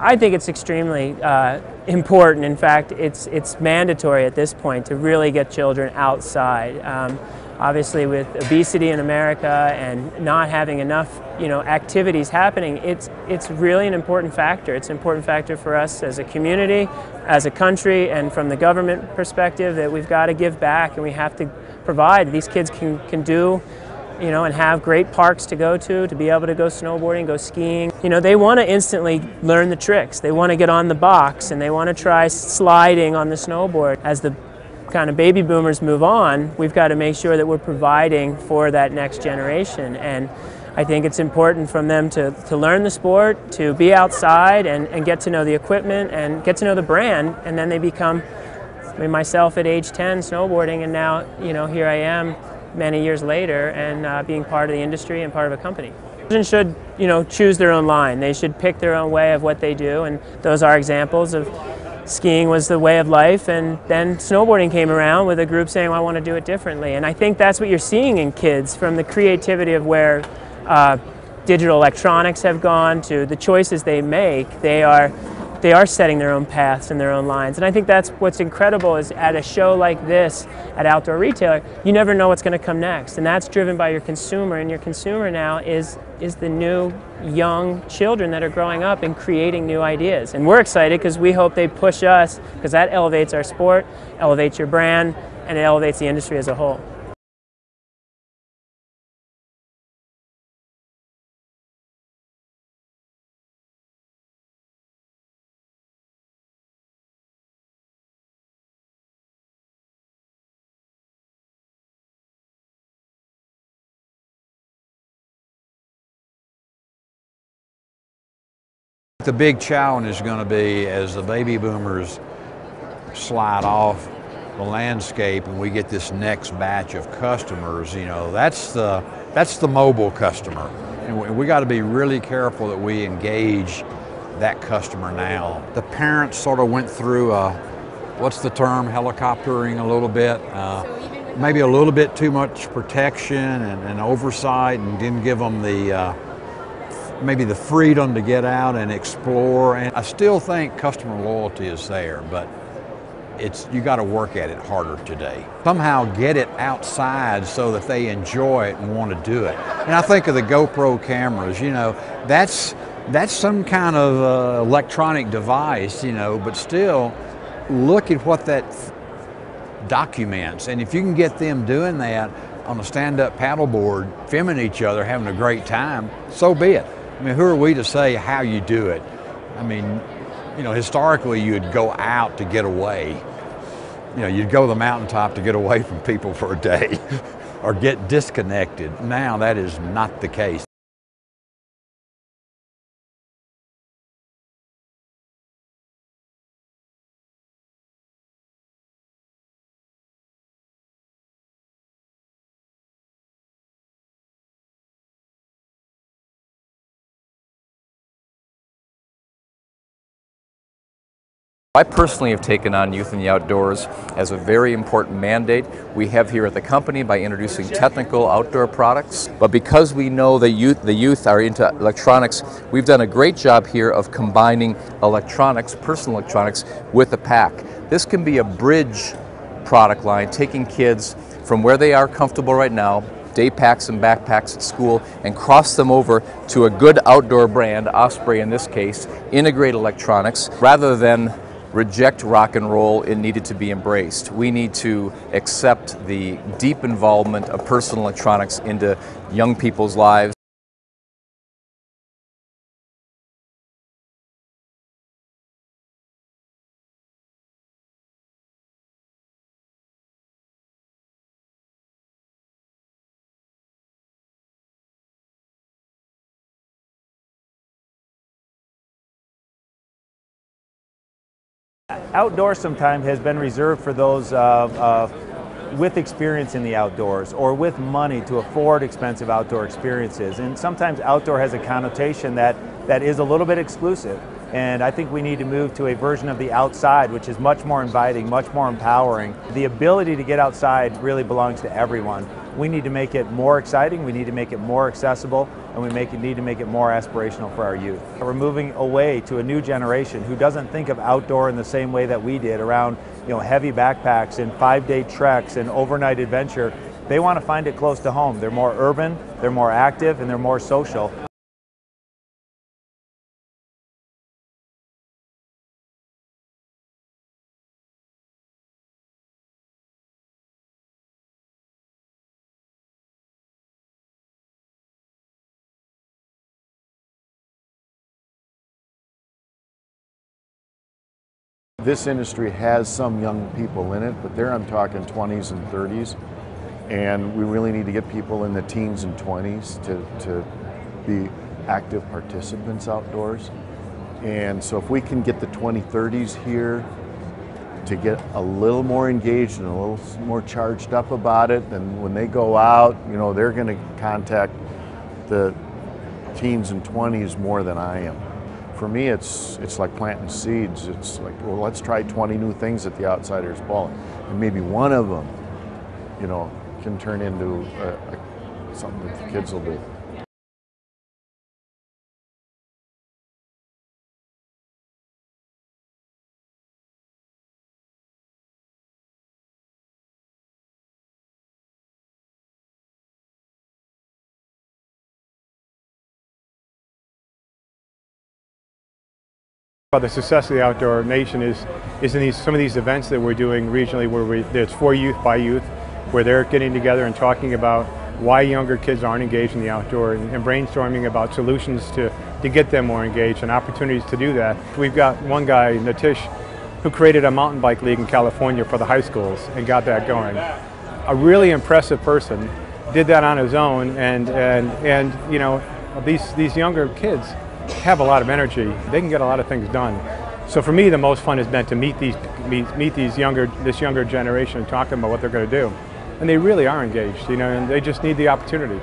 I think it's extremely important. In fact, it's mandatory at this point to really get children outside. Obviously, with obesity in America and not having enough, activities happening, it's really an important factor. It's an important factor for us as a community, as a country, and from the government perspective that we've got to give back and we have to provide. These kids can do, and have great parks to go to be able to go snowboarding, go skiing. They want to instantly learn the tricks. They want to get on the box and they want to try sliding on the snowboard. As the kind of baby boomers move on, we've got to make sure that we're providing for that next generation. And I think it's important from them to learn the sport, to be outside and get to know the equipment and get to know the brand, and then they become, myself at age 10 snowboarding, and now, here I am many years later and being part of the industry and part of a company. Children should, choose their own line. They should pick their own way of what they do, and those are examples of skiing was the way of life, and then snowboarding came around with a group saying, well, I want to do it differently. And I think that's what you're seeing in kids, from the creativity of where digital electronics have gone to the choices they make. They are setting their own paths and their own lines. And I think that's what's incredible, is at a show like this, at Outdoor Retailer, you never know what's going to come next. And that's driven by your consumer, and your consumer now is the new young children that are growing up and creating new ideas. And we're excited because we hope they push us, because that elevates our sport, elevates your brand, and it elevates the industry as a whole. The big challenge is going to be, as the baby boomers slide off the landscape and we get this next batch of customers, that's the mobile customer. And we got to be really careful that we engage that customer now. The parents sort of went through what's the term, helicoptering a little bit, maybe a little bit too much protection and oversight, and didn't give them maybe the freedom to get out and explore. And I still think customer loyalty is there, but you got to work at it harder today. Somehow get it outside so that they enjoy it and want to do it. And I think of the GoPro cameras, that's some kind of electronic device, but still look at what that documents. And if you can get them doing that on a stand-up paddleboard, filming each other, having a great time, so be it. Who are we to say how you do it? Historically you'd go out to get away. You'd go to the mountaintop to get away from people for a day or get disconnected. Now that is not the case. I personally have taken on Youth in the Outdoors as a very important mandate we have here at the company by introducing technical outdoor products. But because we know the youth are into electronics, we've done a great job here of combining electronics, personal electronics, with the pack. This can be a bridge product line, taking kids from where they are comfortable right now, day packs and backpacks at school, and cross them over to a good outdoor brand, Osprey in this case, integrate electronics, rather than reject rock and roll. It needed to be embraced. We need to accept the deep involvement of personal electronics into young people's lives. Outdoors sometimes has been reserved for those with experience in the outdoors or with money to afford expensive outdoor experiences. And sometimes outdoor has a connotation that is a little bit exclusive. And I think we need to move to a version of the outside which is much more inviting, much more empowering. The ability to get outside really belongs to everyone. We need to make it more exciting, we need to make it more accessible, and we need to make it more aspirational for our youth. We're moving away to a new generation who doesn't think of outdoor in the same way that we did around heavy backpacks and 5-day treks and overnight adventure. They want to find it close to home. They're more urban, they're more active, and they're more social. This industry has some young people in it, but there I'm talking 20s and 30s, and we really need to get people in the teens and 20s to be active participants outdoors. And so if we can get the 20, 30s here to get a little more engaged and a little more charged up about it, then when they go out, they're going to contact the teens and 20s more than I am. For me, it's like planting seeds. It's like, well, let's try 20 new things at the Outsiders Ball, and maybe one of them, can turn into something that the kids will do. Well, the success of the Outdoor Nation is in some of these events that we're doing regionally, where it's for youth by youth, where they're getting together and talking about why younger kids aren't engaged in the outdoor, and brainstorming about solutions to get them more engaged and opportunities to do that. We've got one guy, Natish, who created a mountain bike league in California for the high schools and got that going. A really impressive person, did that on his own, and these younger kids have a lot of energy. They can get a lot of things done. So for me, the most fun has been to meet this younger generation and talk to them about what they're going to do. And they really are engaged, and they just need the opportunity.